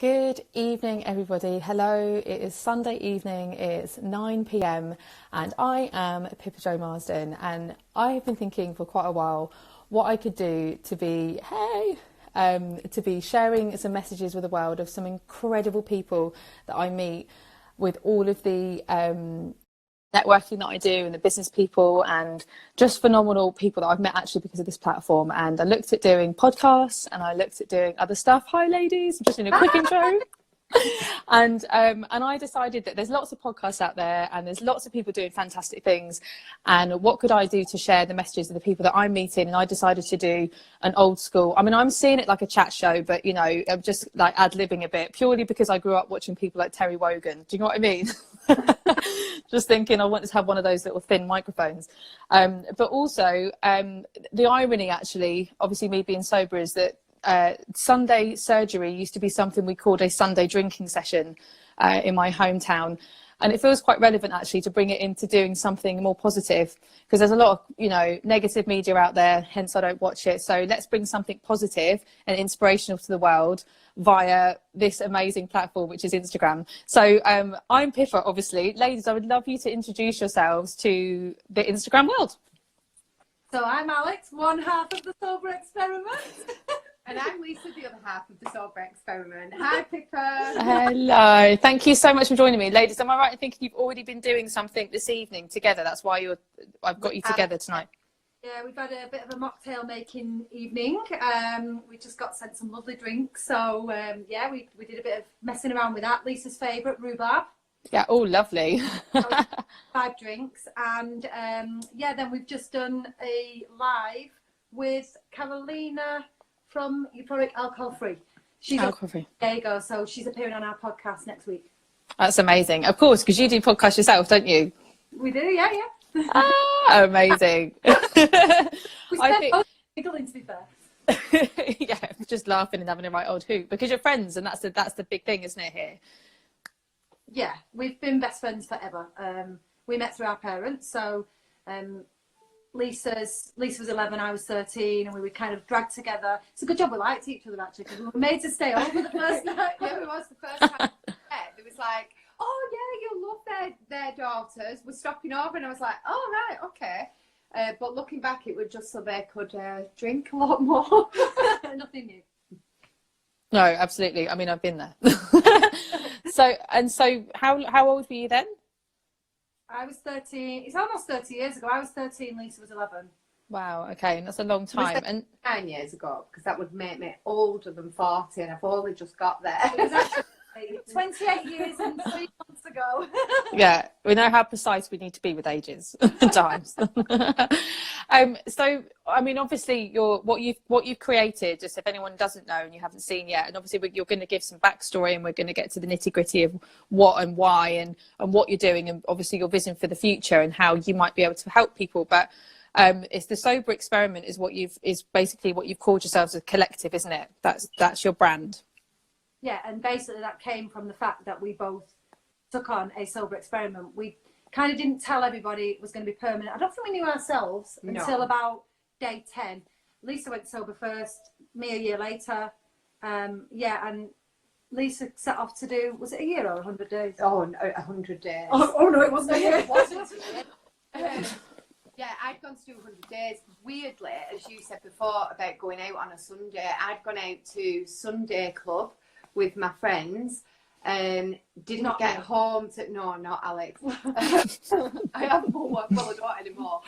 Good evening, everybody. Hello, it is Sunday evening, it's 9 p.m. and I am Pippa Marsden, and I have been thinking for quite a while what I could do to be, to be sharing some messages with the world of some incredible people that I meet with all of the networking that I do and the business people and just phenomenal people that I've met actually because of this platform. And I looked at doing podcasts and I looked at doing other stuff. Hi ladies, I'm just in a quick intro. And I decided that there's lots of podcasts out there and there's lots of people doing fantastic things, and what could I do to share the messages of the people that I'm meeting? And I decided to do an old school, I mean, I'm seeing it like a chat show, but you know, I'm just like ad-libbing a bit purely because I grew up watching people like Terry Wogan. Do you know what I mean? Just thinking I wanted to have one of those little thin microphones. But also the irony, actually, obviously me being sober, is that Sunday surgery used to be something we called a Sunday drinking session in my hometown, and it feels quite relevant actually to bring it into doing something more positive, because there's a lot of, you know, negative media out there, hence I don't watch it. So let's bring something positive and inspirational to the world via this amazing platform, which is Instagram. So I'm Pippa, obviously. Ladies, I would love you to introduce yourselves to the Instagram world. So I'm Alex, one half of the Sober Experiment. And I'm Lisa, the other half of the Sober Experiment. Hi, Pippa. Hello. Thank you so much for joining me. Ladies, am I right in thinking you've already been doing something this evening together? That's why I've got you together tonight. Yeah, we've had a bit of a mocktail making evening. We just got sent some lovely drinks. So, yeah, we did a bit of messing around with that. Lisa's favourite, rhubarb. Yeah, oh, lovely. 5 drinks. And, yeah, then we've just done a live with Carolina from Euphoric Alcohol Free. She's Alcohol Free. There you go. So she's appearing on our podcast next week. That's amazing. Of course, because you do podcasts yourself, don't you? We do, yeah. Ah, amazing. We spent both giggling, to be fair. Yeah, just laughing and having a right old hoot because you're friends, and that's the big thing, isn't it, here? Yeah, we've been best friends forever. We met through our parents, so Lisa was 11, I was 13, and we were kind of dragged together. It's a good job we liked each other, actually, because we were made to stay over the first night. Yeah, it was the first time we met. It was like, oh yeah, you'll love their daughters. We're stopping over, and I was like, oh right, okay. But looking back, it was just so they could drink a lot more. Nothing new. No, absolutely. I mean, I've been there. So how old were you then? I was 13. It's almost 30 years ago. I was 13. Lisa was 11. Wow. Okay, that's a long time. And 9 years ago, because that would make me older than 40, and I've only just got there. It was actually 28 years and 3 months ago. Yeah, we know how precise we need to be with ages and times. So, I mean, obviously, what you've created, just if anyone doesn't know and you haven't seen yet, and obviously you're going to give some backstory, and we're going to get to the nitty gritty of what and why and what you're doing, and obviously your vision for the future and how you might be able to help people. But it's the Sober Experiment is basically what you've called yourselves a collective, isn't it? That's your brand. Yeah, and basically that came from the fact that we both took on a sober experiment. We kind of didn't tell everybody it was going to be permanent. I don't think we knew ourselves until about day 10. Lisa went sober first, me a year later. Yeah, and Lisa set off to do, was it a year or 100 days? Oh, 100 days. Oh no, it wasn't a year. It wasn't a year. Yeah, I'd gone to do 100 days. Weirdly, as you said before about going out on a Sunday, I'd gone out to Sunday Club with my friends, didn't get home to, no, not Alex. I have more work, well, I don't anymore.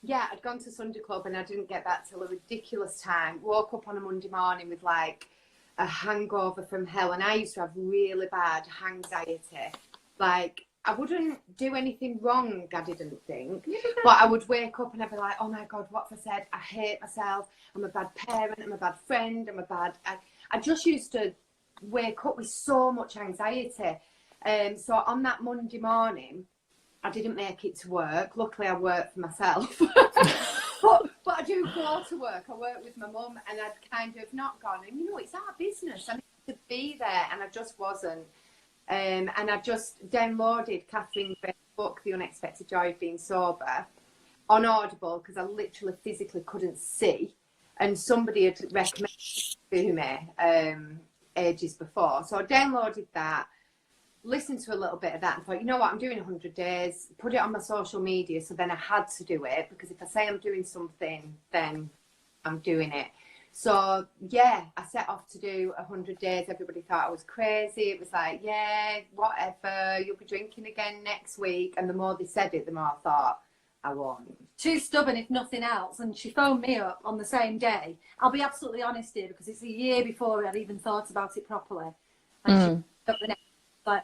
Yeah, I'd gone to Sunday Club and I didn't get back till a ridiculous time. Woke up on a Monday morning with like a hangover from hell, and I used to have really bad anxiety. Like, I wouldn't do anything wrong, I didn't think. But I would wake up and I'd be like, oh my God, what have I said? I hate myself. I'm a bad parent. I'm a bad friend. I just used to wake up with so much anxiety. So on that Monday morning, I didn't make it to work. Luckily, I work for myself. but I do go to work. I work with my mum, and I'd kind of not gone. And you know, it's our business. I need to be there. And I just wasn't. And I just downloaded Catherine Gray's book, The Unexpected Joy of Being Sober, on Audible, because I literally physically couldn't see. And somebody had recommended for me ages before. So I downloaded that, listened to a little bit of that and thought, you know what, I'm doing 100 days, put it on my social media. So then I had to do it, because if I say I'm doing something, then I'm doing it. So yeah, I set off to do 100 days. Everybody thought I was crazy. It was like, yeah, whatever, you'll be drinking again next week. And the more they said it, the more I thought, I won't. Too stubborn, if nothing else. And she phoned me up on the same day. I'll be absolutely honest here, because it's a year before I'd even thought about it properly. And she phoned up the next, like,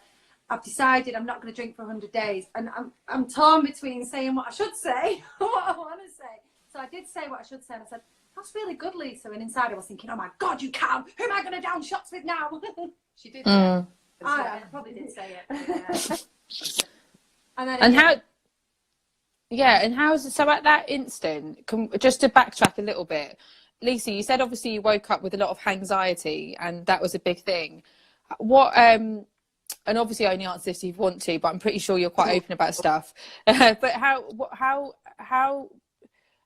I've decided I'm not going to drink for 100 days. And I'm torn between saying what I should say or what I want to say. So I did say what I should say. And I said, that's really good, Lisa. And inside I was thinking, oh my God, you can't. Who am I going to down shots with now? She did say it. I probably did say it. Yeah. And how's so at that instant, just to backtrack a little bit, Lisa, you said obviously you woke up with a lot of anxiety and that was a big thing. What and obviously only answer this if you want to, but I'm pretty sure you're quite open about stuff. But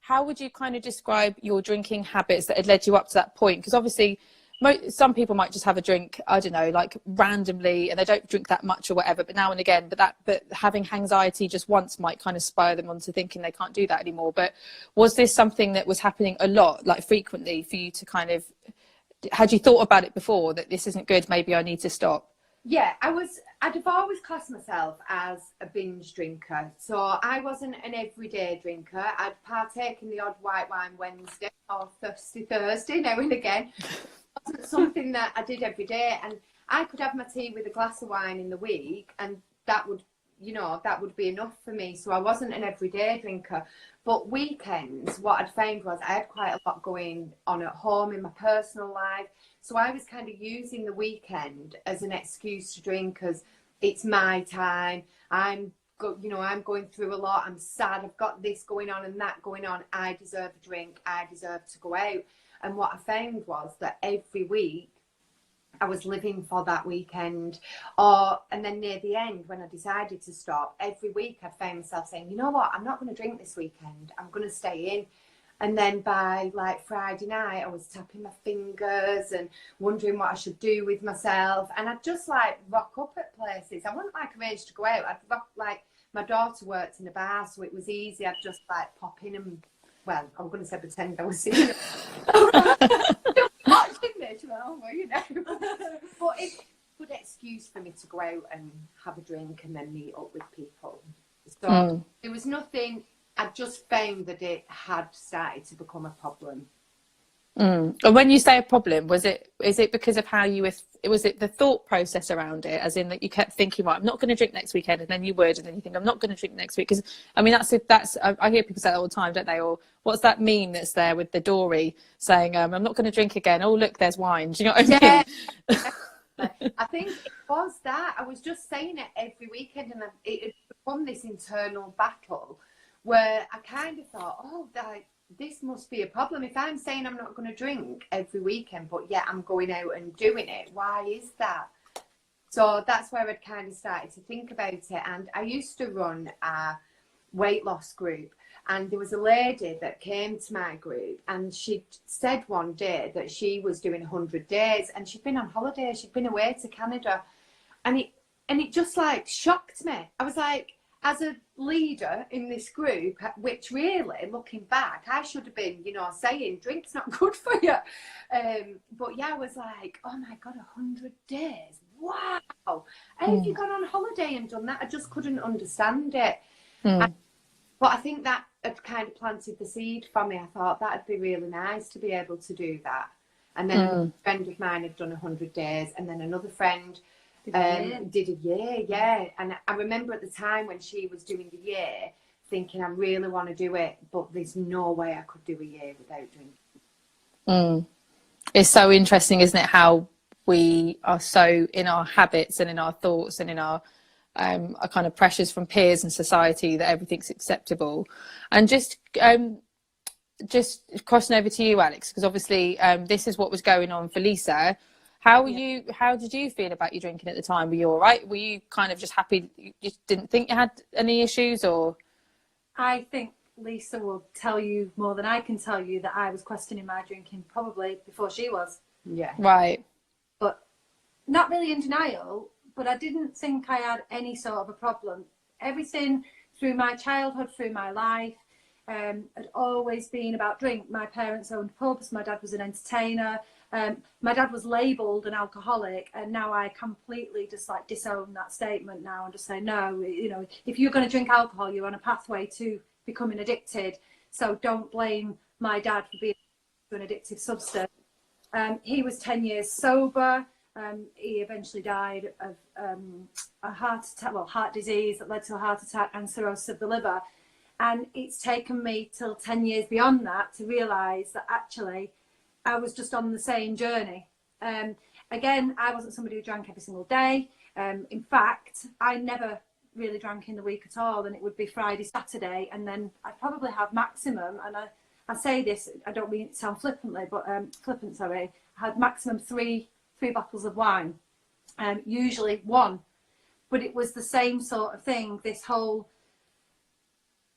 how would you kind of describe your drinking habits that had led you up to that point? Because obviously some people might just have a drink, I don't know, like randomly, and they don't drink that much or whatever, but now and again, but having anxiety just once might kind of spur them onto thinking they can't do that anymore. But was this something that was happening a lot, like frequently, for you to kind of, had you thought about it before, that this isn't good, maybe I need to stop? Yeah, I'd have always classed myself as a binge drinker. So I wasn't an everyday drinker. I'd partake in the odd white wine Wednesday or thirsty Thursday now and again. It wasn't something that I did every day. And I could have my tea with a glass of wine in the week, and that would be enough for me. So I wasn't an everyday drinker. But weekends, what I'd found was I had quite a lot going on at home in my personal life. So I was kind of using the weekend as an excuse to drink, because it's my time. I'm going through a lot. I'm sad. I've got this going on and that going on. I deserve a drink. I deserve to go out. And what I found was that every week I was living for that weekend. And then near the end, when I decided to stop, every week I'd found myself saying, you know what, I'm not going to drink this weekend. I'm going to stay in. And then by like Friday night, I was tapping my fingers and wondering what I should do with myself. And I'd just like rock up at places. I wouldn't like arrange to go out. I'd rock, like, my daughter worked in a bar, so it was easy. I'd just like pop in and, well, I'm going to say pretend I was seeing it. Watching this, well, you know. But it's a good excuse for me to go out and have a drink and then meet up with people. So there was nothing. I just found that it had started to become a problem. And when you say a problem, is it because of how you was it the thought process around it, as in that you kept thinking, right, I'm not going to drink next weekend, and then you would, and then you think I'm not going to drink next week? Because I mean that's I hear people say that all the time, don't they? Or what's that meme that's there with the Dory saying I'm not going to drink again, oh look, there's wine. Do you know what I mean? I think it was that. I was just saying it every weekend, and it had become this internal battle where I kind of thought, oh, this must be a problem. If I'm saying I'm not going to drink every weekend, but yet I'm going out and doing it, why is that? So that's where I'd kind of started to think about it. And I used to run a weight loss group, and there was a lady that came to my group, and she said one day that she was doing 100 days, and she'd been on holiday, she'd been away to Canada, and it just like shocked me. I was like, as a leader in this group, which really, looking back, I should have been, saying drink's not good for you. But yeah, I was like, oh my God, 100 days. Wow. How have you gone on holiday and done that? I just couldn't understand it. But I think that had kind of planted the seed for me. I thought that'd be really nice to be able to do that. And then a friend of mine had done 100 days, and then another friend did a year, yeah. And I remember at the time when she was doing the year thinking, I really want to do it, but there's no way I could do a year without drinking. It's so interesting, isn't it, how we are so in our habits and in our thoughts and in our kind of pressures from peers and society that everything's acceptable. And just crossing over to you, Alex, because obviously this is what was going on for Lisa. How did you feel about your drinking at the time? Were you all right? Were you kind of just happy? You just didn't think you had any issues, or? I think Lisa will tell you more than I can tell you that I was questioning my drinking probably before she was. Yeah. Right. But not really in denial, but I didn't think I had any sort of a problem. Everything through my childhood, through my life, had always been about drink. My parents owned pubs. My dad was an entertainer. My dad was labelled an alcoholic, and now I completely just like disown that statement now and just say, no, you know, if you're going to drink alcohol, you're on a pathway to becoming addicted. So don't blame my dad for being an addictive substance. He was 10 years sober. He eventually died of a heart attack, well, heart disease that led to a heart attack and cirrhosis of the liver. And it's taken me till 10 years beyond that to realise that actually I was just on the same journey. Again, I wasn't somebody who drank every single day. In fact, I never really drank in the week at all, and it would be Friday, Saturday, and then I'd probably have maximum, and I say this, I don't mean it sound flippant, sorry, I had maximum three bottles of wine, usually one, but it was the same sort of thing. This whole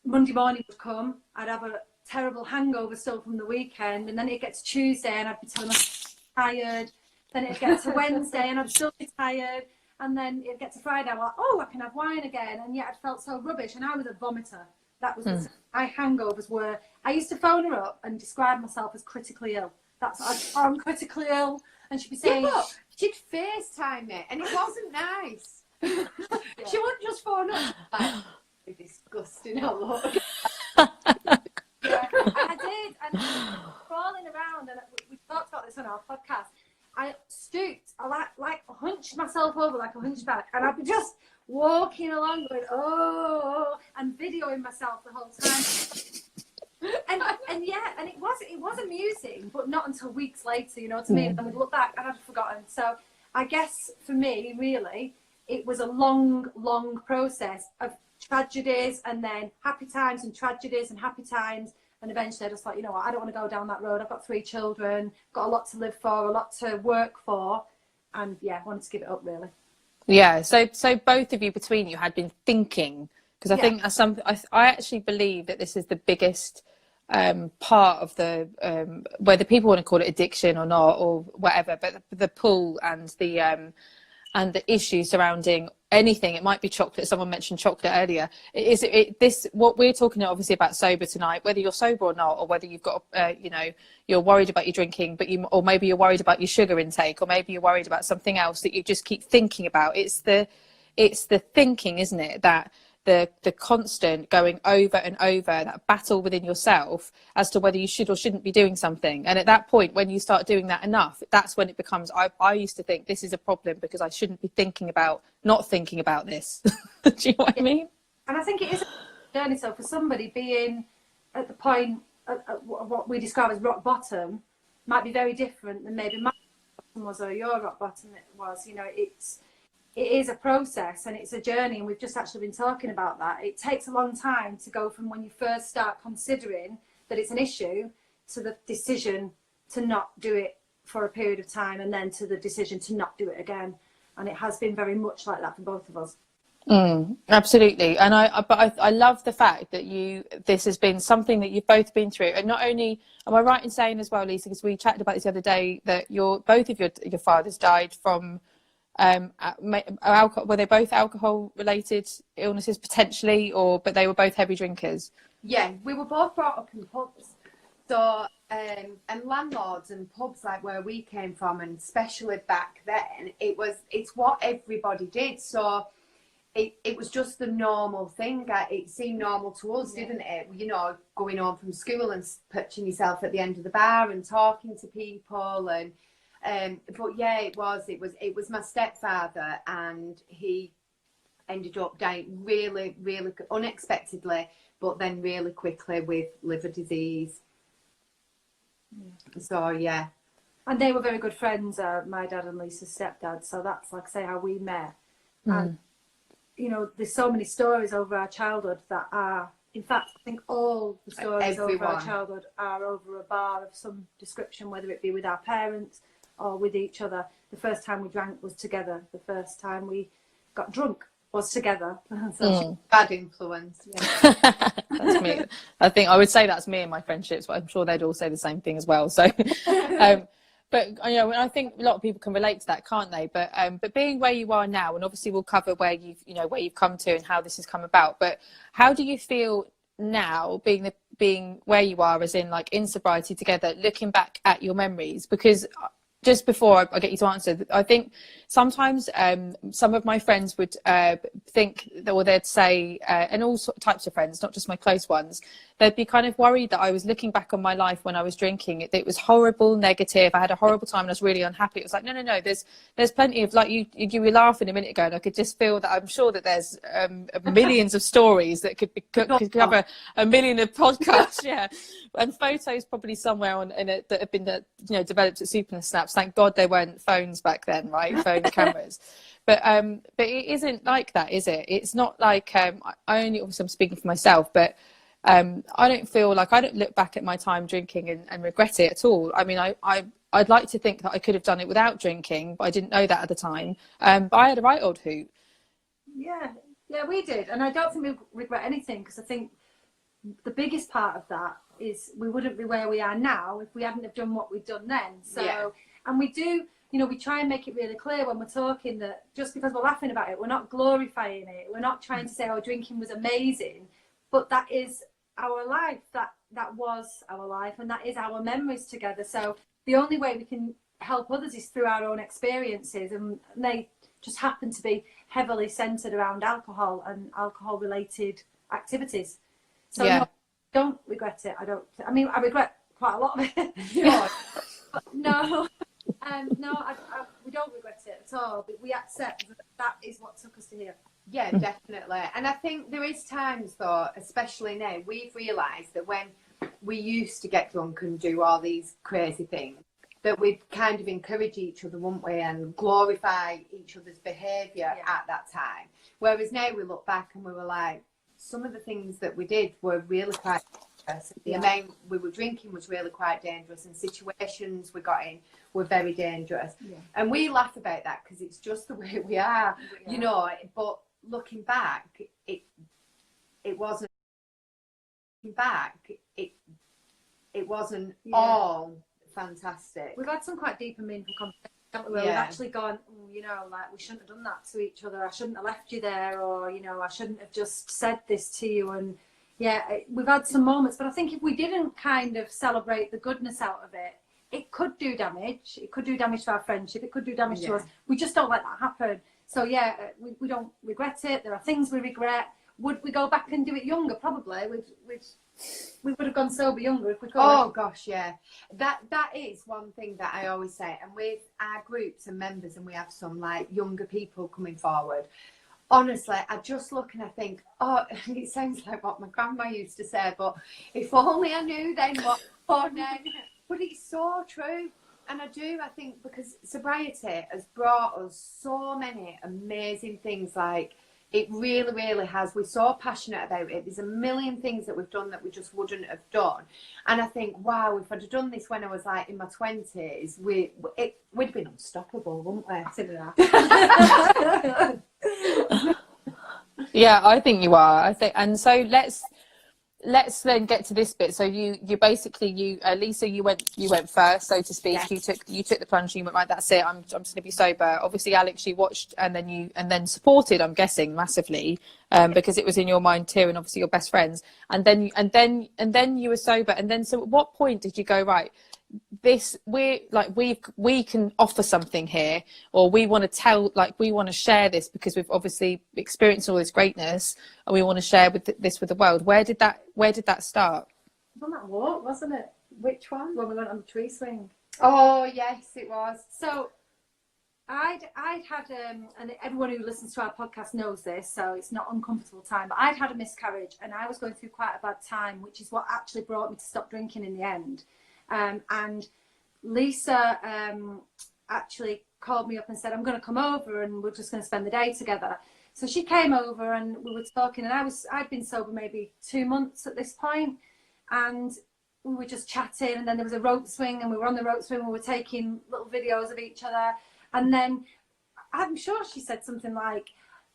Monday morning would come, I'd have a terrible hangover still from the weekend, and then it'd get to Tuesday and I'd be telling myself I'm tired, then it'd get to Wednesday and I'd still be tired, and then it'd get to Friday, I'm like, oh, I can have wine again, and yet I felt so rubbish, and I was a vomiter. That was my hangovers were, I used to phone her up and describe myself as critically ill. That's, I'm critically ill, and she'd be saying, yeah, but she'd FaceTime me, and it wasn't nice. She wouldn't just phone up like, disgusting, I look. Yeah, I did, and crawling around, and we talked about this on our podcast. I stooped, I like hunched myself over like a hunchback, and I'd be just walking along going, oh, and videoing myself the whole time. and yeah, and it was amusing, but not until weeks later, you know what I mean? And we'd look back and I'd forgotten. So I guess for me, really, it was a long process of tragedies and then happy times and tragedies and happy times. And eventually I just thought, you know what, I don't want to go down that road. I've got 3 children, got a lot to live for, a lot to work for. And yeah, wanted to give it up, really. Yeah. So both of you, between you, had been thinking, because I think I actually believe that this is the biggest part of the whether people want to call it addiction or not or whatever, but the pull and the issue surrounding anything. It might be chocolate. Someone mentioned chocolate earlier. This what we're talking obviously about sober tonight, whether you're sober or not, or whether you've got you know, you're worried about your drinking, but or maybe you're worried about your sugar intake, or maybe you're worried about something else that you just keep thinking about. It's the thinking, isn't it, that the constant going over and over, that battle within yourself as to whether you should or shouldn't be doing something. And at that point, when you start doing that enough, that's when it becomes, I used to think this is a problem because I shouldn't be not thinking about this. Do you know what I mean? And I think it is a journey. So for somebody being at the point of what we describe as rock bottom might be very different than maybe my bottom was or your rock bottom was. You know, it is a process and it's a journey, and we've just actually been talking about that. It takes a long time to go from when you first start considering that it's an issue to the decision to not do it for a period of time, and then to the decision to not do it again. And it has been very much like that for both of us. Absolutely. And I love the fact that this has been something that you've both been through. And not only, am I right in saying as well, Lisa, because we chatted about this the other day, that both of your fathers died from alcohol? Were they both alcohol related illnesses potentially, but they were both heavy drinkers? Yeah, we were both brought up in pubs, so and landlords and pubs, like where we came from, and especially back then, it's what everybody did. So it was just the normal thing. It seemed normal to us, didn't it? You know, going home from school and pitching yourself at the end of the bar and talking to people. And but yeah, it was my stepfather, and he ended up dying really unexpectedly, but then really quickly with liver disease. So yeah, and they were very good friends, my dad and Lisa's stepdad. So that's, like I say, how we met. And you know, there's so many stories over our childhood that are, in fact, I think all the stories over our childhood are over a bar of some description, whether it be with our parents or with each other. The first time we drank was together. The first time we got drunk was together. So bad influence. Yeah. That's me. I think I would say that's me and my friendships, but I'm sure they'd all say the same thing as well. So But you know, I think a lot of people can relate to that, can't they? But being where you are now, and obviously we'll cover where you've come to and how this has come about. But how do you feel now, being where you are, as in like in sobriety together, looking back at your memories? Because just before I get you to answer, I think sometimes some of my friends would think that, or they'd say, and all types of friends, not just my close ones, they'd be kind of worried that I was looking back on my life when I was drinking. It was horrible, negative. I had a horrible time and I was really unhappy. It was like, no. There's plenty of, like you were laughing a minute ago, and I could just feel that I'm sure that there's millions of stories that could cover a million of podcasts, yeah, and photos probably somewhere that have been developed at Super Snaps. Thank God there weren't phones back then, right? Phone cameras. But it isn't like that, is it? It's not like obviously I'm speaking for myself, but I don't look back at my time drinking and regret it at all. I mean, I'd like to think that I could have done it without drinking, but I didn't know that at the time. But I had a right old hoot. Yeah, we did, and I don't think we regret anything, because I think the biggest part of that is we wouldn't be where we are now if we hadn't have done what we've done then. So, yeah. And we do, we try and make it really clear when we're talking that just because we're laughing about it, we're not glorifying it. We're not trying to say, oh, drinking was amazing, but that is our life. That was our life, and that is our memories together. So the only way we can help others is through our own experiences, and they just happen to be heavily centered around alcohol and alcohol related activities. So yeah. No, don't regret it. I mean, I regret quite a lot of it. But no, we don't regret it at all. But we accept that is what took us to here. Yeah, definitely. And I think there is times, though, especially now, we've realised that when we used to get drunk and do all these crazy things, that we'd kind of encourage each other, wouldn't we, and glorify each other's behaviour at that time. Whereas now we look back and we were like, some of the things that we did were really quite dangerous. The amount we were drinking was really quite dangerous, and situations we got in were very dangerous. Yeah. And we laugh about that because it's just the way we are, but looking back, it wasn't. Looking back, it wasn't all fantastic. We've had some quite deep and meaningful conversations, haven't we? We've actually gone, like, we shouldn't have done that to each other. I shouldn't have left you there, or I shouldn't have just said this to you. And we've had some moments, but I think if we didn't kind of celebrate the goodness out of it, it could do damage. It could do damage to our friendship. It could do damage to us. We just don't let that happen. So we don't regret it. There are things we regret. Would we go back and do it younger? Probably. We would have gone sober younger if we could. Oh gosh, yeah. That is one thing that I always say. And with our groups and members, and we have some like younger people coming forward, honestly, I just look and I think, oh, it sounds like what my grandma used to say, but if only I knew then what for then. But it's so true. And I think because sobriety has brought us so many amazing things, like it really, really has. We're so passionate about it. There's a million things that we've done that we just wouldn't have done. And I think, wow, if I'd have done this when I was like in my 20s, we'd have been unstoppable, wouldn't we? Yeah, I think you are. And so let's then get to this bit. So you basically Lisa, you went first, so to speak. Yes. You took the plunge. And you went, right, that's it. I'm just gonna be sober. Obviously, Alex, you watched and then supported. I'm guessing massively, because it was in your mind too, and obviously your best friends. And then you were sober. And then so at what point did you go, right, we can offer something here, or we want to share this because we've obviously experienced all this greatness and we want to share this with the world. Where did that start? It was on that walk, wasn't it? Which one? When we went on the tree swing. Oh yes, it was. So I'd had and everyone who listens to our podcast knows this, so it's not uncomfortable time, but I'd had a miscarriage and I was going through quite a bad time, which is what actually brought me to stop drinking in the end. And Lisa actually called me up and said, I'm going to come over and we're just going to spend the day together. So she came over and we were talking, and I'd been sober maybe 2 months at this point, and we were just chatting, and then there was a rope swing and we were on the rope swing, we were taking little videos of each other, and then I'm sure she said something like,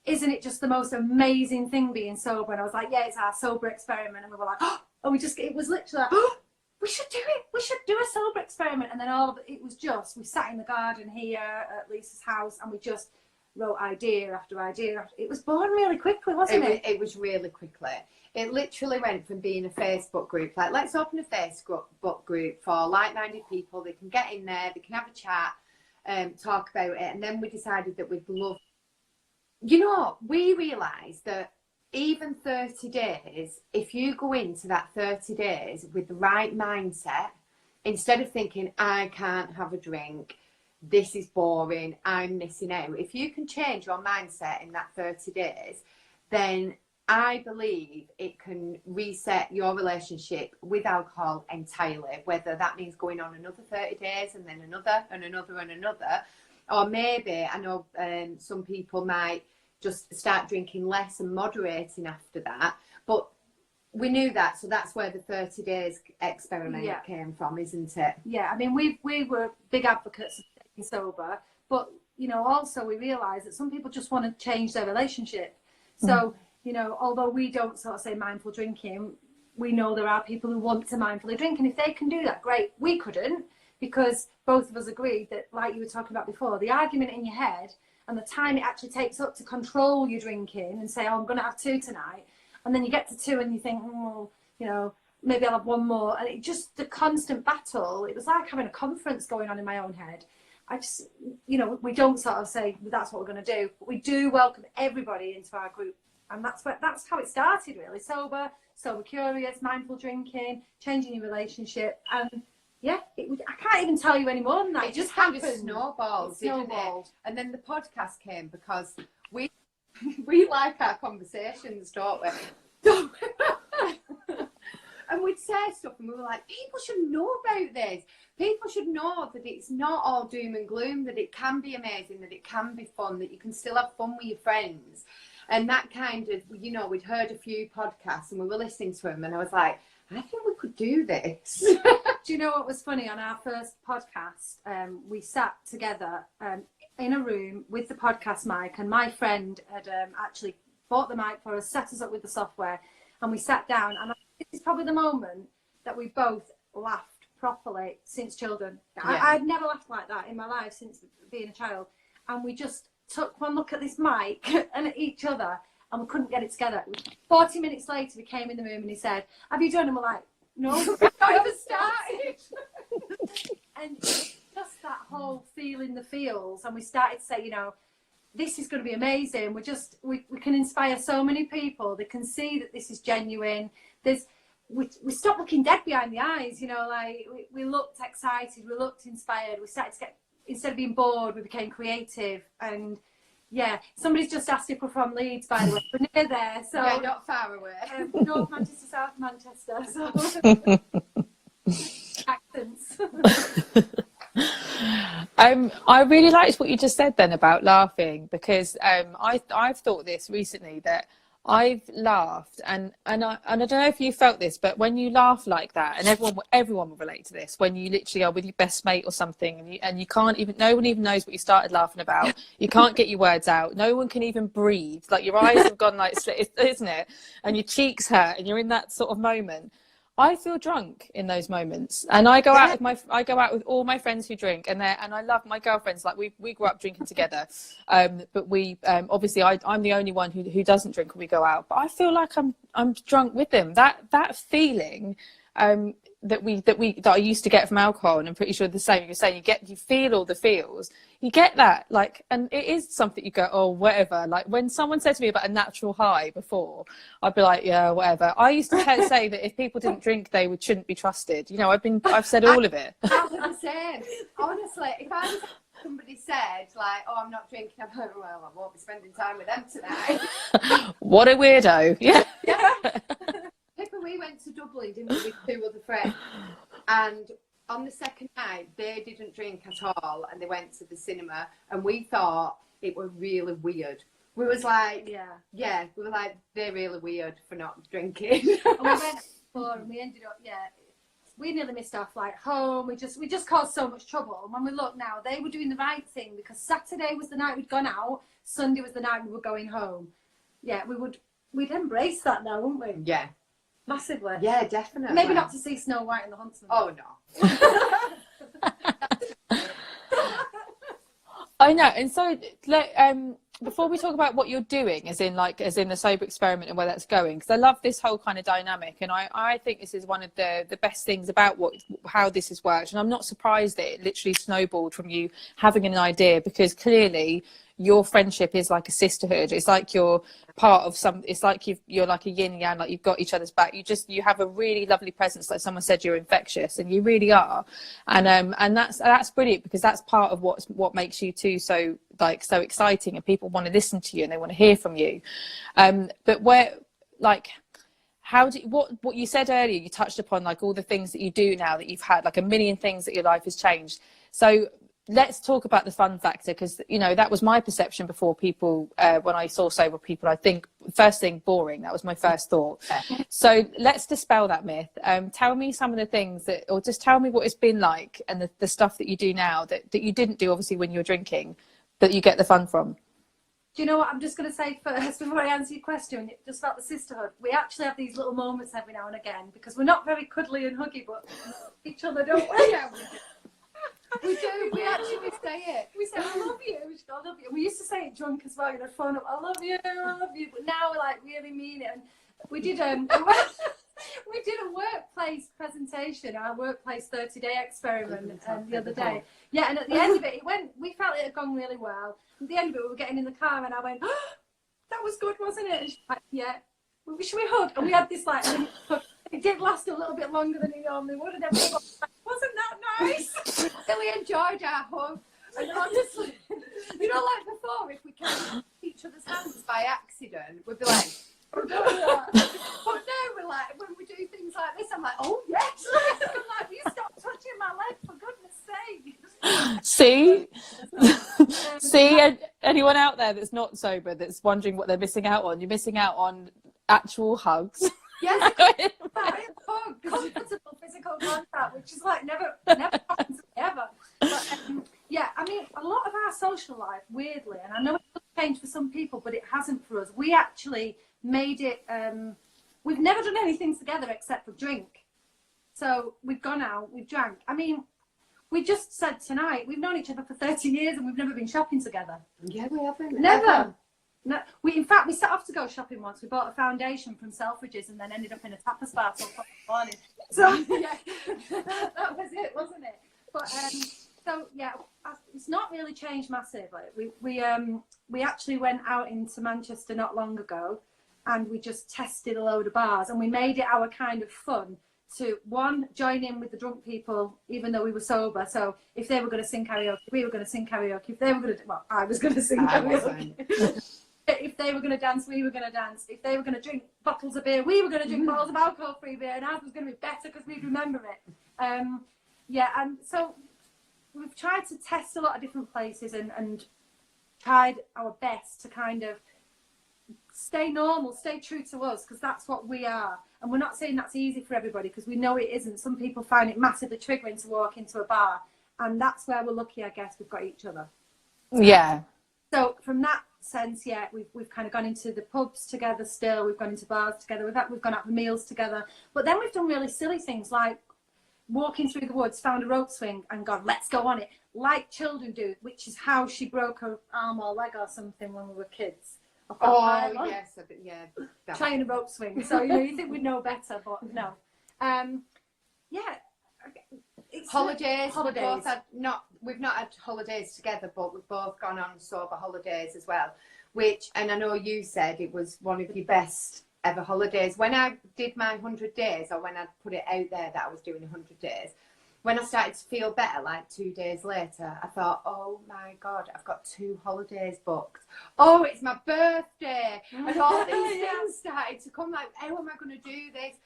isn't it just the most amazing thing being sober? And I was like, yeah, it's our sober experiment. And we were like, oh, and it was literally like, oh, we should do it. We should do a sober experiment. And then it was just, we sat in the garden here at Lisa's house and we just wrote idea after idea. It was born really quickly, wasn't it? It was really quickly. It literally went from being a Facebook group, like, let's open a Facebook group for like-minded people. They can get in there, they can have a chat, talk about it. And then we decided that we'd love, we realised that even 30 days, if you go into that 30 days with the right mindset, instead of thinking, I can't have a drink, this is boring, I'm missing out. If you can change your mindset in that 30 days, then I believe it can reset your relationship with alcohol entirely, whether that means going on another 30 days and then another and another and another. Or maybe, I know some people might just start drinking less and moderating after that. But we knew that, so that's where the 30 days experiment came from, isn't it? Yeah, I mean, we were big advocates of staying sober, but, also we realised that some people just want to change their relationship. So, although we don't sort of say mindful drinking, we know there are people who want to mindfully drink, and if they can do that, great. We couldn't, because both of us agreed that, like you were talking about before, the argument in your head and the time it actually takes up to control your drinking and say, oh, I'm going to have 2 tonight. And then you get to 2 and you think, maybe I'll have 1 more. And it just, the constant battle, it was like having a conference going on in my own head. I just, we don't sort of say that's what we're going to do, but we do welcome everybody into our group. And that's how it started, really. Sober curious, mindful drinking, changing your relationship. And yeah, I can't even tell you any more than that. It just kind of snowballed, didn't it? And then the podcast came because we like our conversations, don't we? And we'd say stuff and we were like, people should know about this. People should know that it's not all doom and gloom, that it can be amazing, that it can be fun, that you can still have fun with your friends. And that kind of, we'd heard a few podcasts and we were listening to them and I was like, I think we could do this. Do you know what was funny? On our first podcast, we sat together in a room with the podcast mic, and my friend had actually bought the mic for us, set us up with the software, and we sat down. And this is probably the moment that we both laughed properly since children. Yeah. I'd never laughed like that in my life since being a child. And we just took one look at this mic and at each other, and we couldn't get it together. 40 minutes later, we came in the room and he said, have you done? And we're like, no, not even started. And just that whole feeling the feels. And we started to say, this is going to be amazing. We can inspire so many people. They can see that this is genuine. We stopped looking dead behind the eyes, we looked excited, we looked inspired. We started to get, instead of being bored, we became creative. And yeah, somebody's just asked if we're from Leeds, by the way. We're near there, so yeah, not far away. North Manchester, South Manchester. So accents. I really liked what you just said then about laughing, because I've thought this recently, that I've laughed and I don't know if you felt this, but when you laugh like that, and everyone will relate to this, when you literally are with your best mate or something and you can't even, no one even knows what you started laughing about, you can't get your words out, no one can even breathe, like your eyes have gone like slit, isn't it, and your cheeks hurt and you're in that sort of moment. I feel drunk in those moments, and I go out with all my friends who drink, and I love my girlfriends. Like we grew up drinking together, but we obviously I'm the only one who doesn't drink when we go out. But I feel like I'm drunk with them. That feeling that I used to get from alcohol, and I'm pretty sure the same. You're saying you feel all the feels. You get that, like, and it is something you go, oh, whatever. Like when someone said to me about a natural high before, I'd be like, yeah, whatever. I used to say that if people didn't drink, they shouldn't be trusted. I've said all of it. I'm the same. Honestly, if somebody said like, oh, I'm not drinking, I'm like, well, I won't be spending time with them tonight. What a weirdo. Yeah. Pippa, we went to Dublin, didn't we, with 2 other friends, and on the second night they didn't drink at all and they went to the cinema, and we thought it was really weird. We was like, yeah, we were like, they're really weird for not drinking. And we went before and we ended up, we nearly missed our flight home. We just caused so much trouble. And when we look now, they were doing the right thing, because Saturday was the night we'd gone out, Sunday was the night we were going home. Yeah, we'd embrace that now, wouldn't we? Yeah. Massively. Yeah, definitely. Maybe not to see Snow White and the Huntsman. Oh no. I know. And so before we talk about what you're doing, as in the sober experiment and where that's going, because I love this whole kind of dynamic, and I think this is one of the best things about how this has worked. And I'm not surprised that it literally snowballed from you having an idea, because clearly your friendship is like a sisterhood. It's like you're part of it's like you're like a yin and yang, like you've got each other's back. You have a really lovely presence. Like someone said, you're infectious, and you really are. And that's brilliant, because that's part of what makes you two so exciting, and people want to listen to you and they want to hear from you. But what you said earlier, you touched upon like all the things that you do now, that you've had like a million things that your life has changed. So let's talk about the fun factor, because that was my perception before. People when I saw sober people, I think first thing, boring. That was my first thought. So let's dispel that myth. Tell me some of the things or just tell me what it's been like, and the stuff that you do now that you didn't do obviously when you were drinking, that you get the fun from. Do you know what I'm just going to say first before I answer your question, just about the sisterhood? We actually have these little moments every now and again, because we're not very cuddly and huggy, but each other, don't we? Yeah, we do. We actually say it. We say, I love you. I love you. We used to say it drunk as well. Phone up, I love you. But now we like really mean it. And we did we did a workplace presentation, our workplace 30-day experiment the other day. Yeah, and at the end of it, we felt it had gone really well. At the end of it, we were getting in the car, and I went, oh, that was good, wasn't it? And she's like, yeah. Well, should we hug? And we had this like hug. It did last a little bit longer than it normally would, and everyone was like, wasn't that nice? Really enjoyed our hug. And honestly, like before, if we can't each other's hands by accident, we'd be like, but no, we're like, when we do things like this, I'm like, oh yes. I'm like, you stop touching my leg, for goodness sake. See, anyone out there that's not sober that's wondering what they're missing out on, you're missing out on actual hugs. Yes, comfortable physical contact, which is like never happens ever. But yeah, I mean, a lot of our social life, weirdly, and I know it's changed for some people, but it hasn't for us. We actually made it. We've never done anything together except for drink. So we've gone out, we've drank. I mean, we just said tonight we've known each other for 30 years and we've never been shopping together. Yeah, we haven't. Never. No, in fact, we set off to go shopping once. We bought a foundation from Selfridges and then ended up in a tapas bar till morning. So yeah, that was it, wasn't it? But so yeah, it's not really changed massively. We actually went out into Manchester not long ago, and we just tested a load of bars, and we made it our kind of fun to join in with the drunk people, even though we were sober. So if they were going to sing karaoke, we were going to sing karaoke. If they were going to, I was going to sing karaoke. If they were going to dance, we were going to dance. If they were going to drink bottles of beer, we were going to drink bottles of alcohol-free beer, and ours was going to be better because we'd remember it. Yeah, and so we've tried to test a lot of different places and tried our best to kind of stay normal, stay true to us, because that's what we are. And we're not saying that's easy for everybody, because we know it isn't. Some people find it massively triggering to walk into a bar, and that's where we're lucky, I guess, we've got each other. Yeah. So from that sense, yeah, we've kind of gone into the pubs together still, we've gone into bars together, we've gone out for meals together, but then we've done really silly things like walking through the woods, found a rope swing and gone, let's go on it, like children do, which is how she broke her arm or leg or something when we were kids. Oh yes, yeah. Trying a rope swing. So you think we'd know better, but no. Yeah. It's holidays. We've not had holidays together, but we've both gone on sober holidays as well. And I know you said it was one of your best ever holidays. When I did my 100 days, or when I put it out there that I was doing 100 days, when I started to feel better, like 2 days later, I thought, oh my God, I've got 2 holidays booked. Oh, it's my birthday. And all these things started to come, like, how am I going to do this?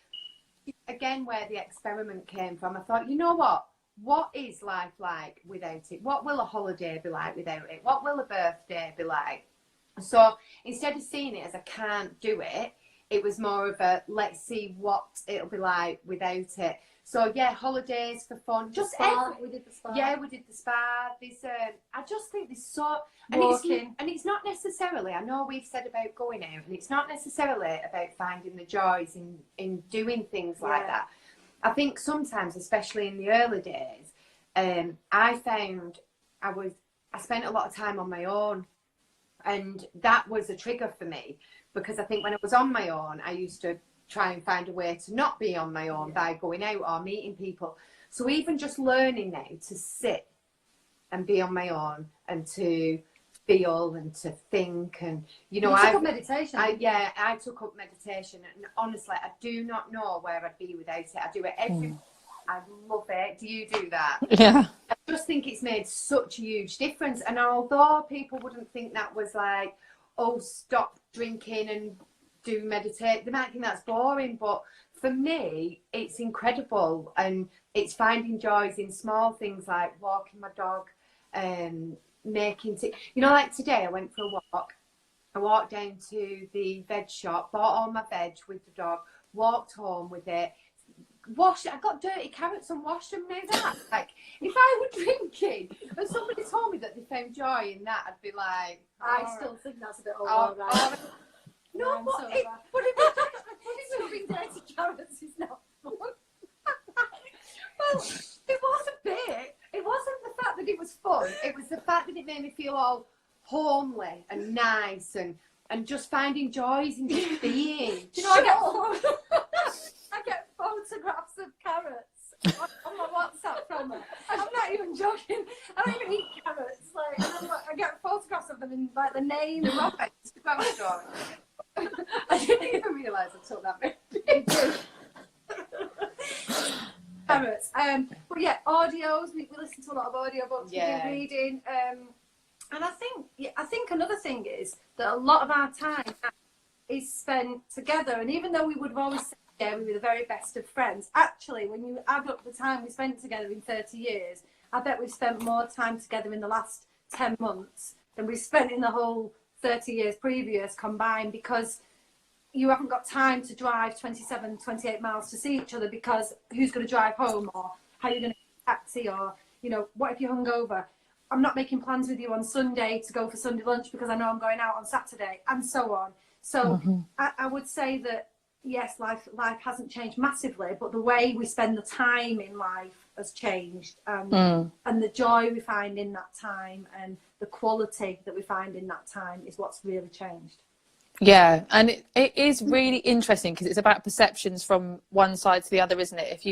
Again, where the experiment came from, I thought, you know what is life like without it? What will a holiday be like without it? What will a birthday be like? So instead of seeing it as I can't do it, it was more of a let's see what it'll be like without it. So yeah, holidays for fun. Just we did the spa. Yeah, we did the spa. There's I just think there's so and it's not necessarily, I know we've said about going out, and it's not necessarily about finding the joys in doing things like that. I think sometimes, especially in the early days, I found I spent a lot of time on my own, and that was a trigger for me, because I think when I was on my own, I used to try and find a way to not be on my own by going out or meeting people. So even just learning now to sit and be on my own and to feel and to think, and you took up meditation. I took up meditation, and honestly, I do not know where I'd be without it. I do it every I love it. Do you do that? Yeah. I just think it's made such a huge difference. And although people wouldn't think that was like, oh, stop drinking and do meditate, they might think that's boring, but for me it's incredible, and it's finding joys in small things like walking my dog, making tea. You know, like today I went for a walk. I walked down to the veg shop, bought all my veg with the dog, walked home with it, washed it. I got dirty carrots and washed them. Now that, like, if I were drinking and somebody told me that they found joy in that, I'd be like, I still think that's a bit right. No, but so it being dirty carrots is not fun. Well, it was a bit. It wasn't the fact that it was fun. It was the fact that it made me feel all homely and nice, and just finding joys in just being. Do you know, I get photographs of carrots on my WhatsApp from her. I'm not even joking. I don't even eat carrots. I get photographs of them in like the name. The Robert Instagram story. I didn't even realise I took that picture. Carrots. But yeah, audios. We listen to a lot of audiobooks. We've been reading. And I think another thing is that a lot of our time is spent together. And even though we would have always said we were the very best of friends, actually, when you add up the time we spent together in 30 years, I bet we've spent more time together in the last 10 months than we've spent in the whole 30 years previous combined, because you haven't got time to drive 27, 28 miles to see each other, because who's going to drive home, or how are you going to get a taxi, or, you know, what if you're hungover? I'm not making plans with you on Sunday to go for Sunday lunch because I know I'm going out on Saturday, and so on. So I would say that, yes, life hasn't changed massively, but the way we spend the time in life has changed, and the joy we find in that time and the quality that we find in that time is what's really changed. Yeah, and it is really interesting because it's about perceptions from one side to the other, isn't it? If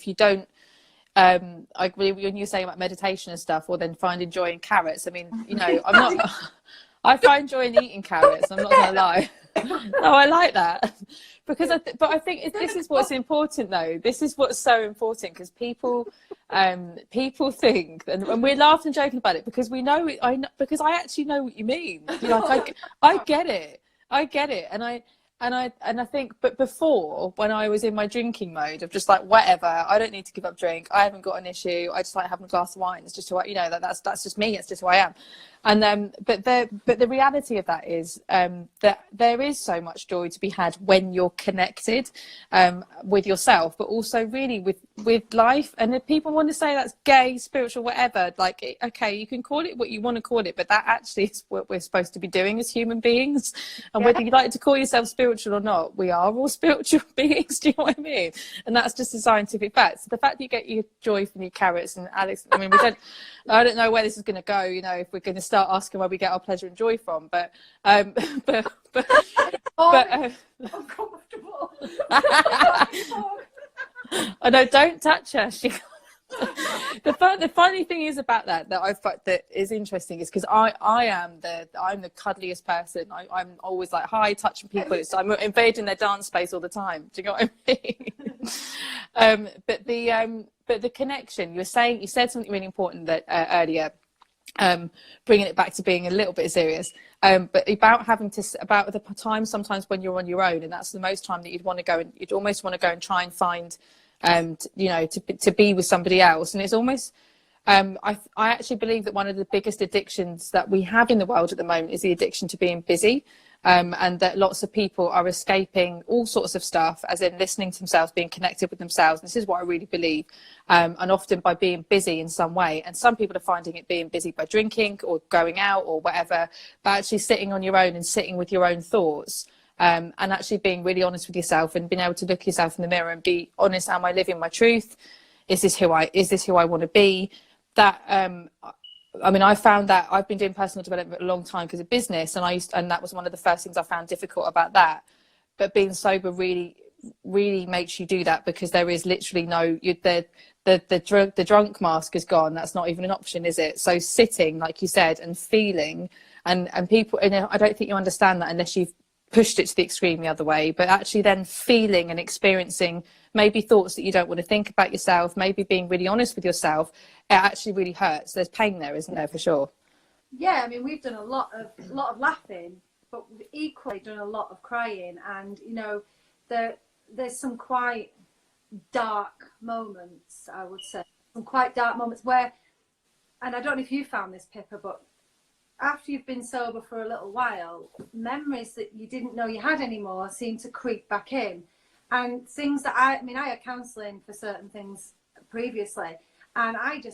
you don't, I agree when you're saying about meditation and stuff, or then finding joy in carrots. I mean, you know, I find joy in eating carrots. I'm not gonna lie. No, I like that because I think this is what's important, though. This is what's so important, because people think, and we're laughing and joking about it because we know it. Because I actually know what you mean. You know, like, I get it, and I think, but before, when I was in my drinking mode of just like, whatever, I don't need to give up drink, I haven't got an issue, I just like having a glass of wine, it's just who I, you know, that's just me, it's just who I am. And but the reality of that is that there is so much joy to be had when you're connected with yourself, but also really with life. And if people want to say that's gay, spiritual, whatever, like, okay, you can call it what you want to call it, but that actually is what we're supposed to be doing as human beings. And whether you like to call yourself spiritual or not, we are all spiritual beings. Do you know what I mean? And that's just a scientific fact. So the fact that you get your joy from your carrots, and Alex, I mean, I don't know where this is going to go, you know, if we're going to start asking where we get our pleasure and joy from, but uncomfortable. I know, don't touch her. The funny thing is about that is interesting is because I'm the cuddliest person. I'm always like, hi, touching people. I'm invading their dance space all the time. Do you know what I mean? But the connection, you said something really important that earlier, bringing it back to being a little bit serious, but about the time sometimes when you're on your own, and that's the most time that you'd almost want to go and try and find, you know, to be with somebody else. And it's almost, I actually believe that one of the biggest addictions that we have in the world at the moment is the addiction to being busy. And that lots of people are escaping all sorts of stuff, as in listening to themselves, being connected with themselves. This is what I really believe. And often by being busy in some way. And some people are finding it being busy by drinking or going out or whatever, but actually sitting on your own and sitting with your own thoughts. And actually being really honest with yourself and being able to look yourself in the mirror and be honest. Am I living my truth? Is this who I want to be? That, I mean, I found that I've been doing personal development a long time because of business, and that was one of the first things I found difficult about that. But being sober really, really makes you do that, because there is literally the drunk mask is gone. That's not even an option, is it? So sitting, like you said, and feeling, and people, and I don't think you understand that unless you've pushed it to the extreme the other way. But actually, then feeling and experiencing maybe thoughts that you don't want to think about yourself, maybe being really honest with yourself, it actually really hurts. There's pain there, isn't there, for sure? Yeah, I mean, we've done a lot of laughing, but we've equally done a lot of crying. And, you know, there's some quite dark moments, I would say. Some quite dark moments where, and I don't know if you found this, Pippa, but after you've been sober for a little while, memories that you didn't know you had anymore seem to creep back in. And things that I had counselling for certain things previously, and I've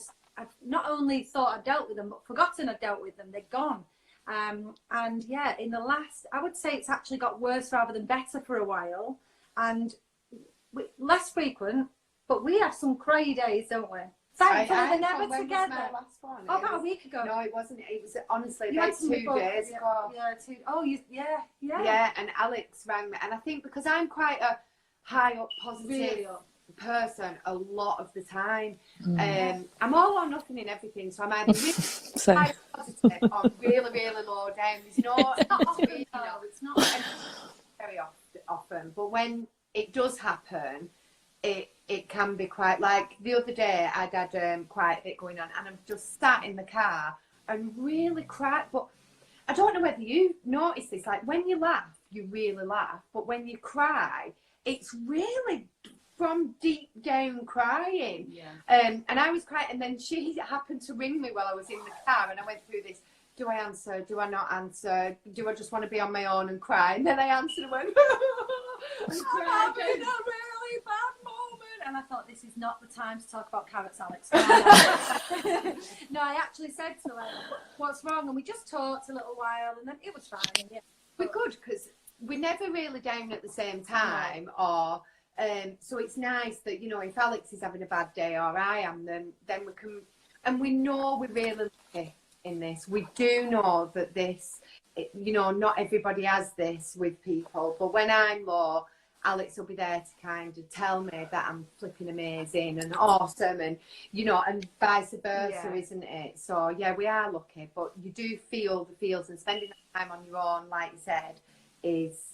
not only thought I'd dealt with them, but forgotten I'd dealt with them. They're gone. And yeah, in the last, I would say it's actually got worse rather than better for a while, and less frequent, but we have some crazy days, don't we? Thankfully, they're never together. Was my last one? Oh, about a week ago. No, it wasn't. It was honestly You about 2 days ago. Yeah. And Alex rang me, and I think because I'm quite a high up, positive person a lot of the time. I'm all or nothing in everything, so I'm either really high positive or really, really low down. There's no, it's not often, you know, it's not very often, but when it does happen, it can be quite, like the other day I'd had quite a bit going on, and I'm just sat in the car and really cried. But I don't know whether you notice this, like when you laugh, you really laugh, but when you cry, it's really from deep down crying. Yeah. And I was crying, and then she happened to ring me while I was in the car, and I went through this, do I answer, do I not answer, do I just want to be on my own and cry? And then I answered and went, and I'm having a really bad moment. And I thought, this is not the time to talk about carrots, Alex. No, I actually said to her, what's wrong? And we just talked a little while, and then it was fine. Yeah. We're good, because we're never really down at the same time, or so it's nice that, you know, if Alex is having a bad day or I am, then we can, and we know we're really lucky in this. We do know that this, you know, not everybody has this with people, but when I'm low, Alex will be there to kind of tell me that I'm flipping amazing and awesome, and, you know, and vice versa, isn't it? So yeah, we are lucky, but you do feel the feels, and spending that time on your own, like you said, is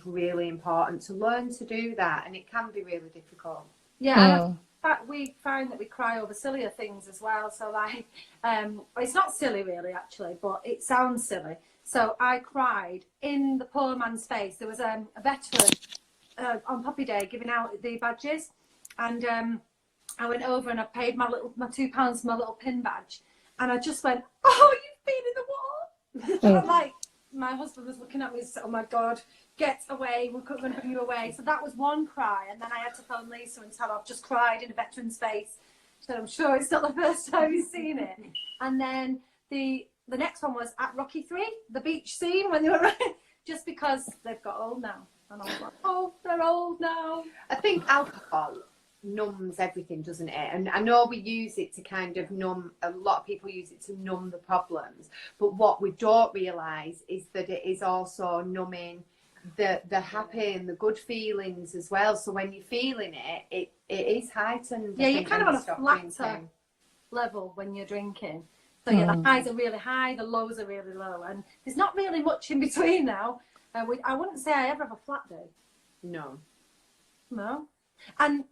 really important to learn to do that, and it can be really difficult. Yeah, and we find that we cry over sillier things as well. So like, it's not silly really, actually, but it sounds silly. So I cried in the poor man's face. There was a veteran on Poppy Day giving out the badges, and I went over and I paid my £2 for my little pin badge, and I just went, oh, you've been in the wall. And I'm like, my husband was looking at me and said, oh my God, get away, we're going to put you away. So that was one cry, and then I had to phone Lisa and tell her I've just cried in a veteran's face. She said, I'm sure it's not the first time you've seen it. And then the next one was at Rocky 3, the beach scene when they were just because they've got old now. And I was like, oh, they're old now. I think alcohol numbs everything, doesn't it? And I know we use it to kind of numb, a lot of people use it to numb the problems, but what we don't realise is that it is also numbing the happy and the good feelings as well. So when you're feeling it is heightened. Yeah, you're kind of on a flatter level when you're drinking. So yeah, the highs are really high, the lows are really low, and there's not really much in between now. I wouldn't say I ever have a flat day. No. And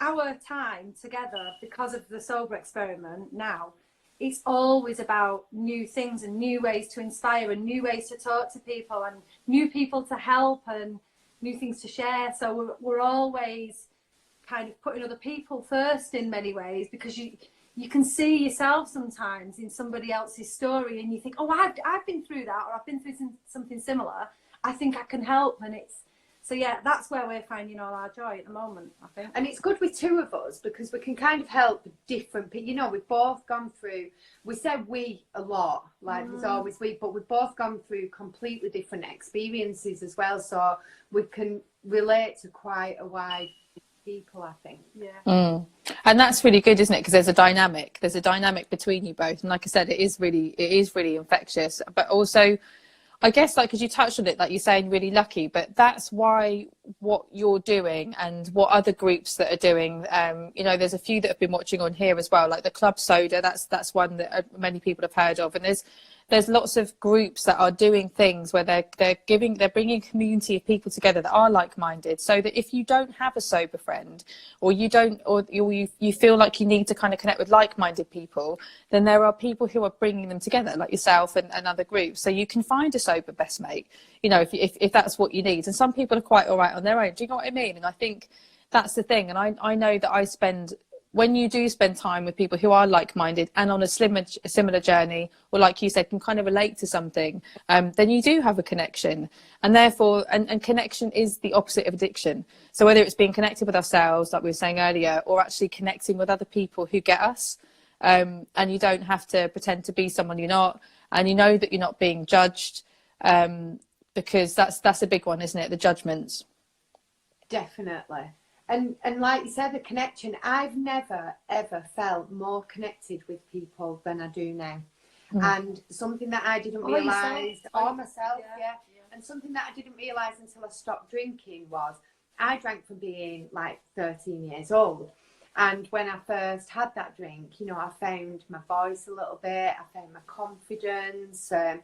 our time together, because of the sober experiment now, it's always about new things and new ways to inspire and new ways to talk to people and new people to help and new things to share. So we're always kind of putting other people first in many ways, because you can see yourself sometimes in somebody else's story, and you think, oh, I've been through that, or I've been through something similar. I think I can help. And so yeah, that's where we're finding all our joy at the moment, I think. And it's good with two of us because we can kind of help different people. You know, we've both gone through, we said we a lot, like there's always we, but we've both gone through completely different experiences as well. So we can relate to quite a wide people, I think. Yeah. And that's really good, isn't it? Because there's a dynamic between you both. And like I said, it is really infectious, but also, I guess, like, because you touched on it, like you're saying, really lucky, but that's why what you're doing and what other groups that are doing, you know, there's a few that have been watching on here as well, like the Club Soda, that's one that many people have heard of. And there's lots of groups that are doing things where they're bringing a community of people together that are like-minded, so that if you don't have a sober friend, or you feel like you need to kind of connect with like-minded people, then there are people who are bringing them together, like yourself and other groups. So you can find a sober best mate, you know, if that's what you need. And some people are quite all right on their own. Do you know what I mean? And I think that's the thing. And I know that when you do spend time with people who are like-minded and on a similar journey, or like you said, can kind of relate to something, then you do have a connection. And therefore, and connection is the opposite of addiction. So whether it's being connected with ourselves, like we were saying earlier, or actually connecting with other people who get us, and you don't have to pretend to be someone you're not, and you know that you're not being judged, because that's a big one, isn't it? The judgments. Definitely. And like you said, the connection, I've never, ever felt more connected with people than I do now. And something that I didn't realise, or myself, yeah. And something that I didn't realise until I stopped drinking was, I drank from being like 13 years old. And when I first had that drink, you know, I found my voice a little bit, I found my confidence. And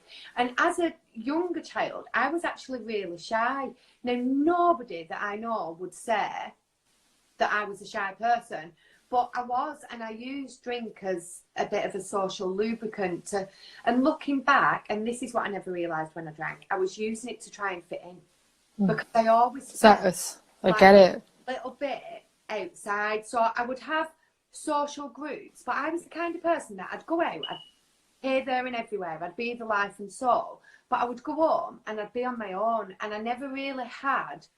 as a younger child, I was actually really shy. Now, nobody that I know would say that I was a shy person, but I was, and I used drink as a bit of a social lubricant and looking back, and this is what I never realised when I drank, I was using it to try and fit in, because I always I get it. A little bit outside. So I would have social groups, but I was the kind of person that I'd go out, I'd here, there and everywhere, I'd be the life and soul, but I would go home and I'd be on my own, and I never really had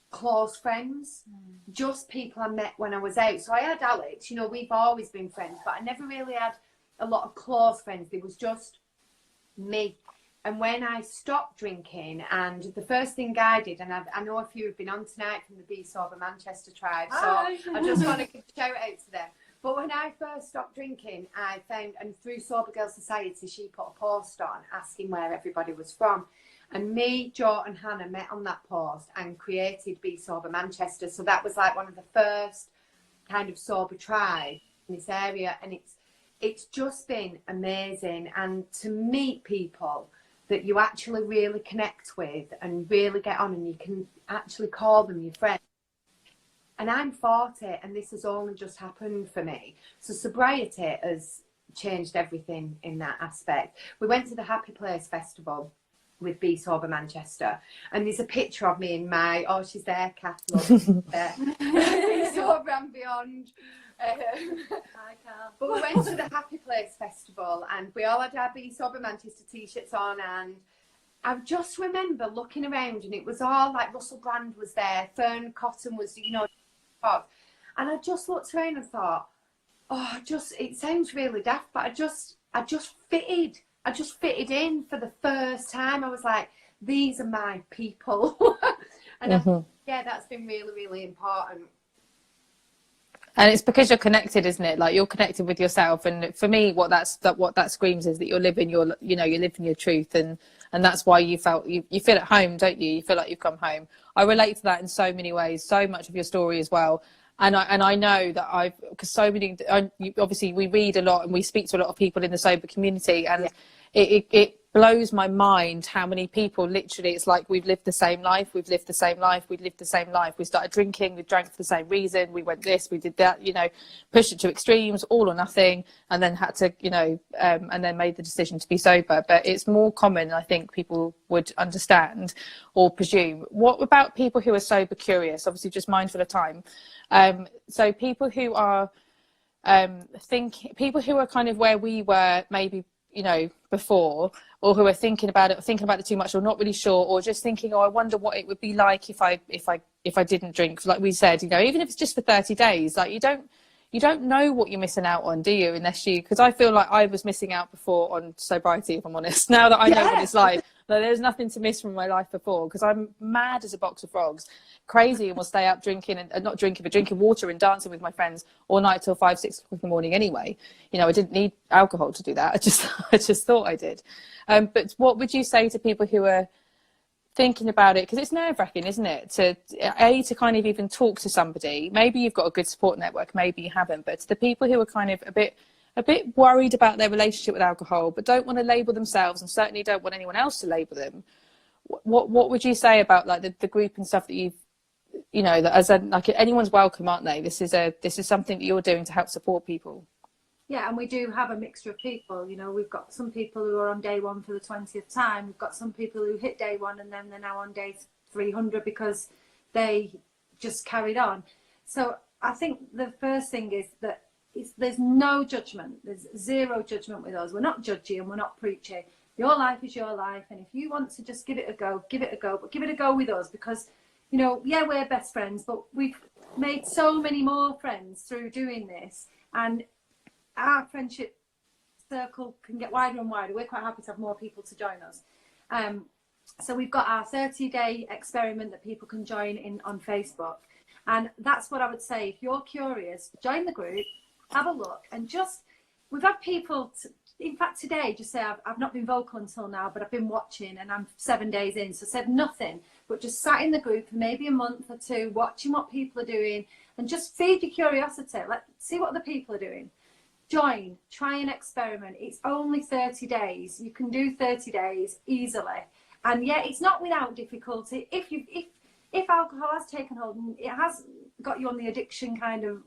close friends, just people I met when I was out. So I had Alex, you know, we've always been friends, but I never really had a lot of close friends. There was just me. And when I stopped drinking, and the first thing I did, and I know a few have been on tonight from the Be Sober Manchester tribe, so I just want to give a shout out to them. But when I first stopped drinking, I found, and through Sober Girl Society, she put a post on asking where everybody was from. And me, Joe and Hannah met on that post and created Be Sober Manchester. So that was like one of the first kind of sober tribe in this area. And it's just been amazing. And to meet people that you actually really connect with and really get on, and you can actually call them your friends. And I'm 40, and this has only just happened for me. So sobriety has changed everything in that aspect. We went to the Happy Place Festival with Be Sober Manchester, and there's a picture of me in my, oh, she's there, Kath, look, there. Be Sober and Beyond. Hi, Kath. But we went to the Happy Place Festival, and we all had our Be Sober Manchester t-shirts on, and I just remember looking around, and it was all like Russell Brand was there, Fern Cotton was, you know, and I just looked around and thought, oh, it sounds really daft, but I just fitted. I just fitted in for the first time. I was like, these are my people. And yeah, that's been really, really important. And it's because you're connected, isn't it? Like, you're connected with yourself. And for me, what that screams is that you're living you're living your truth. And that's why you feel at home, don't you? You feel like you've come home. I relate to that in so many ways, so much of your story as well. And I know that obviously we read a lot and we speak to a lot of people in the sober community, and it blows my mind how many people, literally, it's like we've lived the same life, we lived the same life. We started drinking, we drank for the same reason, we went this, we did that, you know, pushed it to extremes, all or nothing, and then had to, you know, and then made the decision to be sober. But it's more common, I think, people would understand or presume. What about people who are sober curious? Obviously, just mindful of time. So people who are think people who are kind of where we were maybe, you know, before, or who are thinking about it too much, or not really sure, or just thinking, oh, I wonder what it would be like if I didn't drink, like we said, you know, even if it's just for 30 days, like you don't know what you're missing out on, do you? Unless you, because I feel like I was missing out before on sobriety, if I'm honest. Now that I know what it's like, there's nothing to miss from my life before, because I'm mad as a box of frogs, crazy, and will stay up drinking, and not drinking, but drinking water and dancing with my friends all night till 5, 6 o'clock in the morning anyway. You know, I didn't need alcohol to do that. I just thought I did. But what would you say to people who are thinking about it, because it's nerve-wracking, isn't it, to kind of even talk to somebody? Maybe you've got a good support network, maybe you haven't, but to the people who are kind of a bit worried about their relationship with alcohol, but don't want to label themselves, and certainly don't want anyone else to label them, what would you say about like the group and stuff that you know, that as like anyone's welcome, aren't they? This is something that you're doing to help support people. Yeah, and we do have a mixture of people. You know, we've got some people who are on day one for the 20th time. We've got some people who hit day one and then they're now on day 300 because they just carried on. So I think the first thing is that there's no judgment. There's zero judgment with us. We're not judgy and we're not preachy. Your life is your life, and if you want to just give it a go, give it a go. But give it a go with us, because, you know, yeah, we're best friends, but we've made so many more friends through doing this, and our friendship circle can get wider and wider. We're quite happy to have more people to join us. So we've got our 30-day experiment that people can join in on Facebook. And that's what I would say. If you're curious, join the group, have a look, and we've had people, in fact today, just say, I've not been vocal until now, but I've been watching and I'm 7 days in. So said nothing, but just sat in the group for maybe a month or two, watching what people are doing, and just feed your curiosity. See what other people are doing. Join, try and experiment. It's only 30 days. You can do 30 days easily. And yeah, it's not without difficulty. If alcohol has taken hold and it has got you on the addiction kind of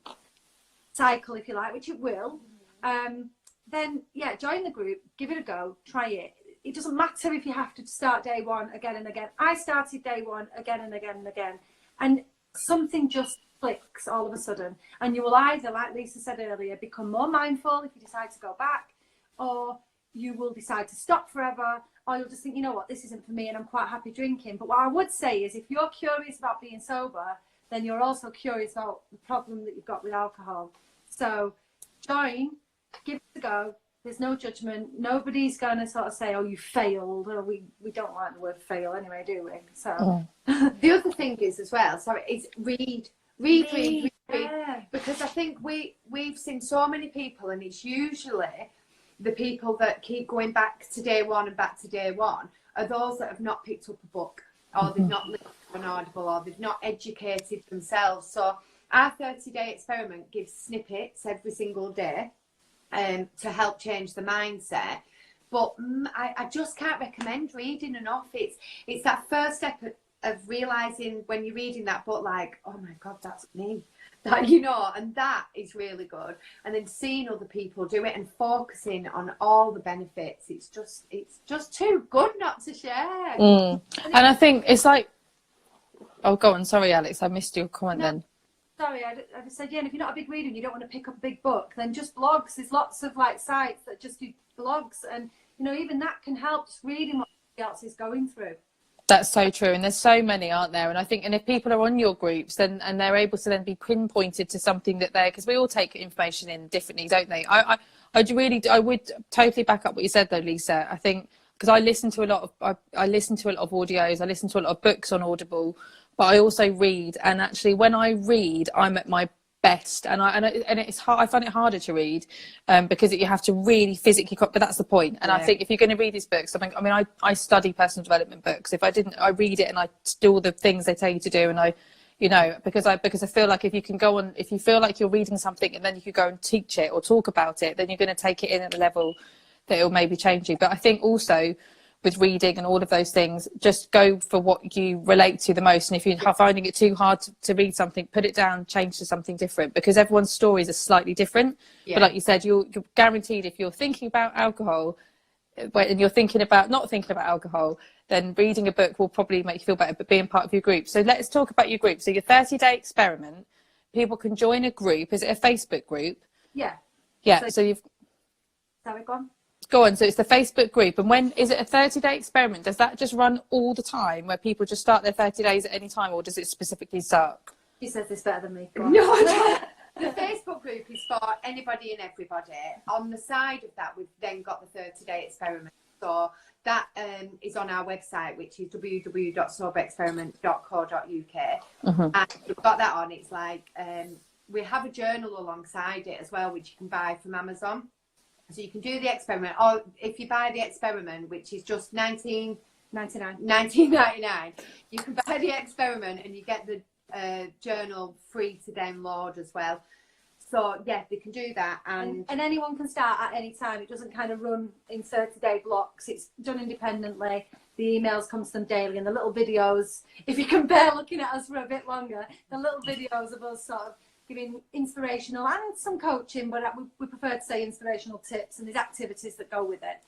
cycle, if you like, which it will, then yeah, join the group, give it a go, try it. It doesn't matter if you have to start day one again and again. I started day one again and again and again. And something just clicks all of a sudden, and you will either, like Lisa said earlier, become more mindful if you decide to go back, or you will decide to stop forever, or you'll just think, you know what, this isn't for me and I'm quite happy drinking. But what I would say is, if you're curious about being sober, then you're also curious about the problem that you've got with alcohol. So join, give it a go. There's no judgment. Nobody's going to sort of say, oh, you failed, or we don't like the word fail anyway, do we? So the other thing is as well, sorry, is read. Yeah. Because I think we've seen so many people, and it's usually the people that keep going back to day one and back to day one are those that have not picked up a book, or they've not listened to an audible, or they've not educated themselves. So our 30-day experiment gives snippets every single day to help change the mindset. But I just can't recommend reading enough. It's that first step of realizing when you're reading that book, like, oh my God, that's me, that, you know, and that is really good. And then seeing other people do it and focusing on all the benefits, it's just too good not to share. And I think it's like, oh, go on, sorry Alex, I missed your comment. Then sorry, I just said, yeah, and if you're not a big reader and you don't want to pick up a big book, then just blogs. There's lots of like sites that just do blogs, and you know, even that can help, just reading what somebody else is going through. That's so true, and there's so many, aren't there? And I think, and if people are on your groups, then and they're able to then be pinpointed to something that they're, because we all take information in differently, don't they? I would totally back up what you said though, Lisa. I think because I listen to a lot of I listen to a lot of audios, I listen to a lot of books on Audible, but I also read. And actually, when I read, I'm at my best, and it's hard. I find it harder to read because you have to really physically, but that's the point. And I think if you're going to read these books, I mean I study personal development books. If I didn't, I read it and I do all the things they tell you to do, and I, you know, because I feel like if you can go on, if you feel like you're reading something and then you could go and teach it or talk about it, then you're going to take it in at the level that it will maybe change you. But I think also with reading and all of those things, just go for what you relate to the most. And if you're finding it too hard to read something, put it down, change to something different, because everyone's stories are slightly different. But like you said, you're guaranteed, if you're thinking about alcohol and you're thinking about not thinking about alcohol, then reading a book will probably make you feel better, but being part of your group. So let's talk about your group. So your 30-day experiment, people can join a group. Is it a Facebook group? Yeah. Yeah. So you've Sorry, go on. go on. So it's the Facebook group, and when is it a 30-day experiment? Does that just run all the time, where people just start their 30 days at any time, or does it specifically start? She says this better than me. No, the Facebook group is for anybody and everybody. On the side of that, we've then got the 30-day experiment. So that is on our website, which is www.soberexperiment.co.uk. And we've got that on. It's like we have a journal alongside it as well, which you can buy from Amazon. So you can do the experiment, or if you buy the experiment, which is just $19.99, you can buy the experiment and you get the journal free to download as well. So yeah, they can do that, and anyone can start at any time. It doesn't kind of run in 30-day blocks. It's done independently. The emails come to them daily, and the little videos, if you can bear looking at us for a bit longer, the little videos of us sort of giving inspirational and some coaching, but we prefer to say inspirational tips, and there's activities that go with it.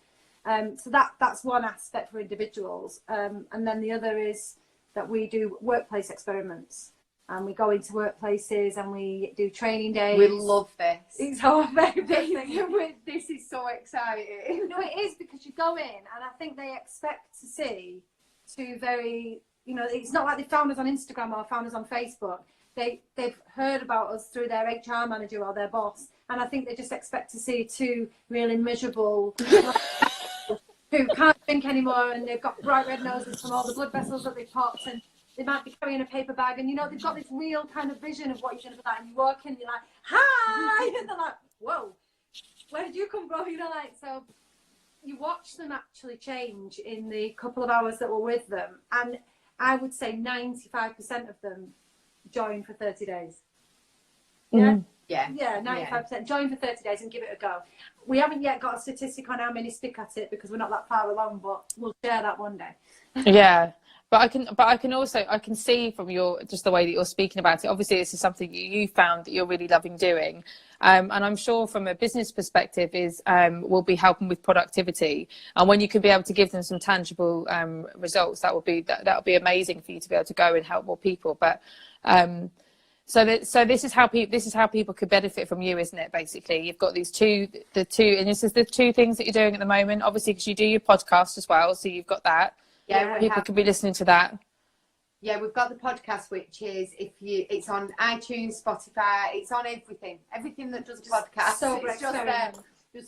So that's one aspect for individuals, and then the other is that we do workplace experiments. And we go into workplaces and we do training days. we love this. It's our favourite thing. This is so exciting. No, it is, because you go in and I think they expect to see two very, it's not like they found us on Instagram or found us on Facebook. They've heard about us through their HR manager or their boss. And I think they just expect to see two really miserable who can't drink anymore, and they've got bright red noses from all the blood vessels that they've popped, and they might be carrying a paper bag, and they've got this real kind of vision of what you're going to be like, and you walk in and you're like, hi, and they're like, whoa, where did you come from? So you watch them actually change in the couple of hours that we're with them, and I would say 95% of them join for 30 days. Yeah. Yeah, 95%. Join for 30 days and give it a go. We haven't yet got a statistic on how many stick at it because we're not that far along, but we'll share that one day. Yeah. But I can see from just the way that you're speaking about it, obviously this is something you found that you're really loving doing. And I'm sure from a business perspective will be helping with productivity. And when you can be able to give them some tangible results, that would be amazing for you to be able to go and help more people. But so this is how people could benefit from you, isn't it? Basically, you've got and this is the two things that you're doing at the moment, obviously, because you do your podcast as well. So you've got that. Yeah, people can be listening to that. Yeah, we've got the podcast, which is it's on iTunes, Spotify, it's on everything that does a podcast. Sober it's just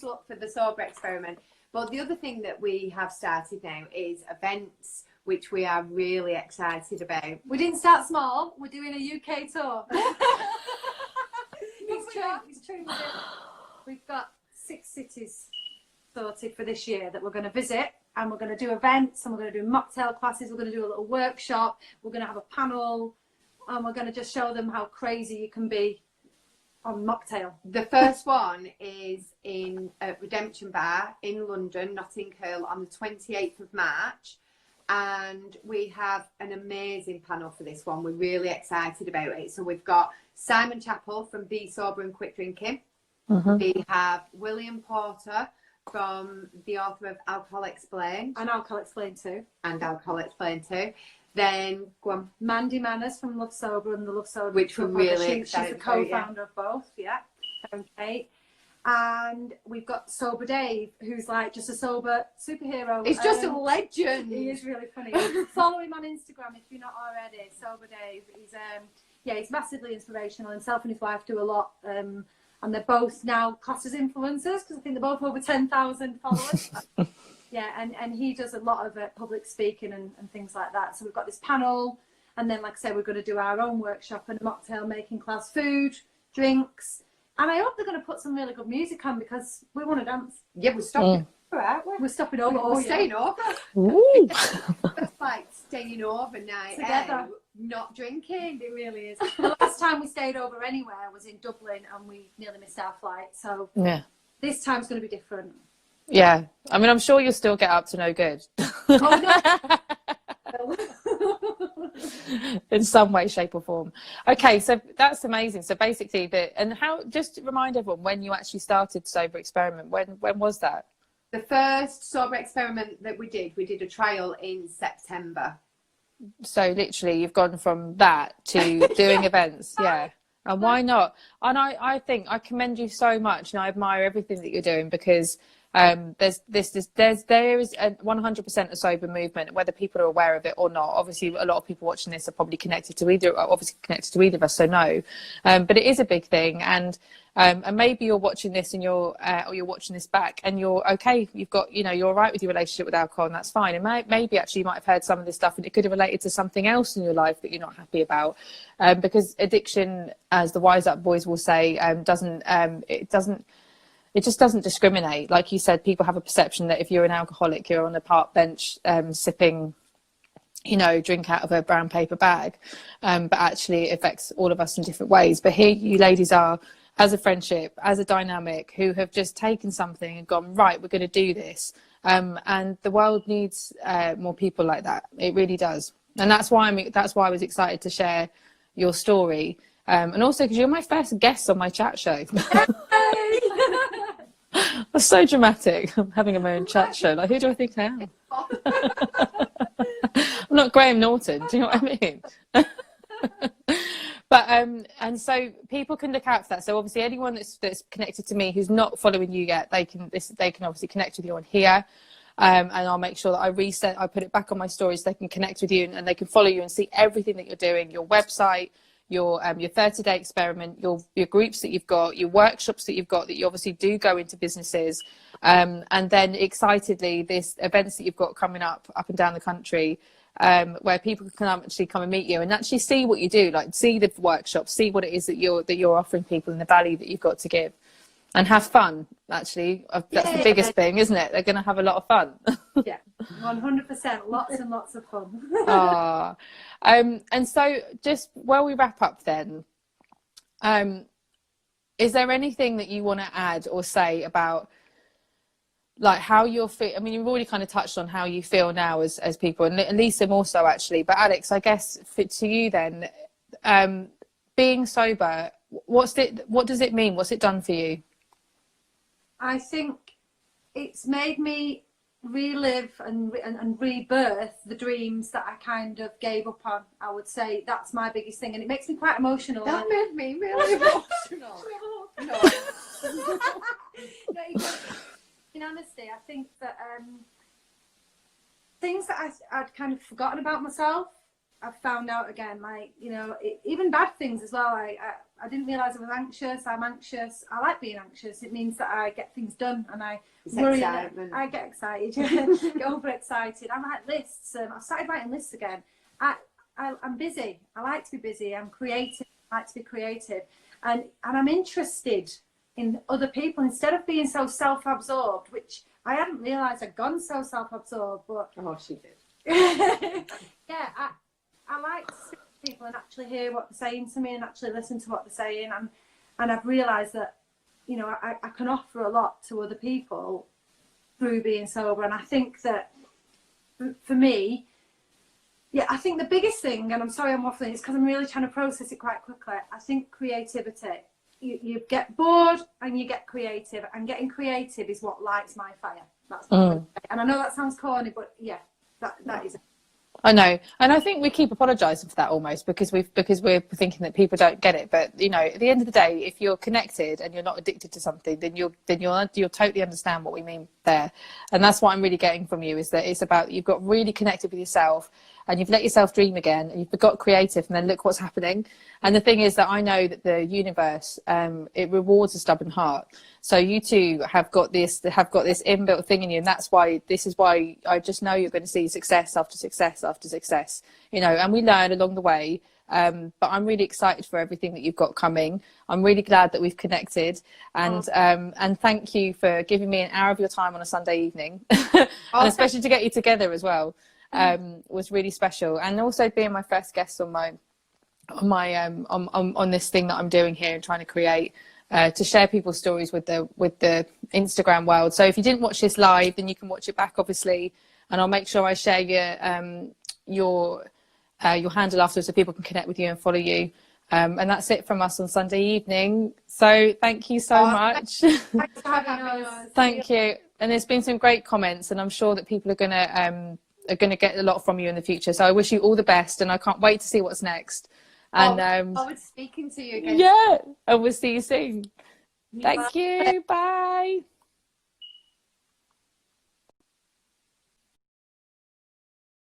look for the Sober Experiment. But the other thing that we have started now is events, which we are really excited about. We didn't start small. We're doing a UK tour. It's true. We've got 6 cities sorted for this year that we're going to visit, and we're going to do events, and we're going to do mocktail classes. We're going to do a little workshop. We're going to have a panel, and we're going to just show them how crazy you can be on mocktail. The first one is in Redemption Bar in London, Notting Hill, on the 28th of March. And we have an amazing panel for this one. We're really excited about it. So we've got Simon Chappell from Be Sober and Quit Drinking. We have William Porter from the author of Alcohol Explained. And Alcohol Explained too. Then go on. Mandy Manners from Love Sober and the Love Sober, which we're really excited. She's the co-founder of both. Yeah. Okay. And we've got Sober Dave, who's like just a sober superhero. He's just a legend. He is really funny. Follow him on Instagram if you're not already. Sober Dave. He's massively inspirational. Himself and his wife do a lot. And they're both now classed as influencers because I think they're both over 10,000 followers. Yeah, and he does a lot of public speaking and things like that. So we've got this panel, and then, like I said, we're going to do our own workshop and a mocktail making class, food, drinks. And I hope they're going to put some really good music on because we want to dance. Yeah, we're stopping over, aren't we? We're stopping over. We're staying over. Ooh. It's like staying overnight together. Not drinking. It really is. The last time we stayed over anywhere was in Dublin, and we nearly missed our flight. So yeah, this time's going to be different. Yeah, I mean, I'm sure you'll still get up to no good. Oh, no. In some way, shape or form. Okay, so that's amazing. So basically, just remind everyone when you actually started Sober Experiment. When was that? The first Sober Experiment that we did a trial in September. So literally, you've gone from that to doing events. Yeah. And why not? And I think I commend you so much, and I admire everything that you're doing, because there is a 100% a sober movement, whether people are aware of it or not. Obviously, a lot of people watching this are probably connected to either of us, so no. But it is a big thing, and maybe you're watching this and or you're watching this back and you're okay. You've got, you're all right with your relationship with alcohol, and that's fine. And maybe actually you might have heard some of this stuff, and it could have related to something else in your life that you're not happy about. Because addiction, as the Wise Up boys will say, it just doesn't discriminate. Like you said, people have a perception that if you're an alcoholic, you're on a park bench sipping, drink out of a brown paper bag. But actually it affects all of us in different ways. But here you ladies are, as a friendship, as a dynamic, who have just taken something and gone, right, we're going to do this. And the world needs more people like that. It really does. And that's why I was excited to share your story. And also because you're my first guest on my chat show. That's so dramatic. I'm having my own chat show. Like, who do I think I am? I'm not Graham Norton. Do you know what I mean? But and so people can look out for that. So obviously anyone that's connected to me who's not following you yet, they can obviously connect with you on here. And I'll make sure that I put it back on my stories so they can connect with you, and they can follow you and see everything that you're doing, your website, your 30-day experiment, your groups that you've got, your workshops that you've got, that you obviously do go into businesses, and then excitedly this events that you've got coming up and down the country, where people can actually come and meet you and actually see what you do, like see the workshops, see what it is that you're offering people and the value that you've got to give, and have fun. Actually, that's the biggest thing, isn't it? They're going to have a lot of fun. Yeah, 100%, lots and lots of fun. And so just while we wrap up then, is there anything that you want to add or say about like how you're feel? I mean, you've already kind of touched on how you feel now as people, and Lisa more so actually, but Alex, I guess to you then, being sober, what does it mean? What's it done for you? I think it's made me relive and rebirth the dreams that I kind of gave up on. I would say that's my biggest thing, and it makes me quite emotional. That made me really emotional. No. In honesty, I think that things that I'd kind of forgotten about myself, I've found out again. Like, even bad things as well. I didn't realise I was anxious. I'm anxious. I like being anxious. It means that I get things done, and I worry. I get excited, get overexcited. I write lists. I've started writing lists again. I'm busy. I like to be busy. I'm creative. I like to be creative, and I'm interested in other people instead of being so self-absorbed, which I hadn't realised I'd gone so self-absorbed. But she did. Yeah, I like to see people and actually hear what they're saying to me and actually listen to what they're saying, and I've realised that I can offer a lot to other people through being sober. And I think that for me, I think the biggest thing, and I'm sorry I'm waffling, it's because I'm really trying to process it quite quickly. I think creativity. You get bored and you get creative, and getting creative is what lights my fire. That's and I know that sounds corny, but that is it. I know, and I think we keep apologising for that almost because we're thinking that people don't get it. But at the end of the day, if you're connected and you're not addicted to something, then you'll totally understand what we mean there. And that's what I'm really getting from you, is that it's about you've got really connected with yourself, and you've let yourself dream again, and you've got creative, and then look what's happening. And the thing is that I know that the universe, it rewards a stubborn heart. So you two have got this inbuilt thing in you, and this is why I just know you're going to see success after success after success, and we learn along the way. But I'm really excited for everything that you've got coming. I'm really glad that we've connected, and thank you for giving me an hour of your time on a Sunday evening, and especially to get you together as well. Was really special, and also being my first guest on this thing that I'm doing here and trying to create. To share people's stories with the Instagram world. So if you didn't watch this live, then you can watch it back, obviously, and I'll make sure I share your handle afterwards so people can connect with you and follow you. And that's it from us on Sunday evening. So thank you so much. Thanks for having us. Thank you. And there's been some great comments, and I'm sure that people are gonna get a lot from you in the future. So I wish you all the best, and I can't wait to see what's next. And I was speaking to you again. yeah, and we'll see you soon. Bye. Thank you. Bye.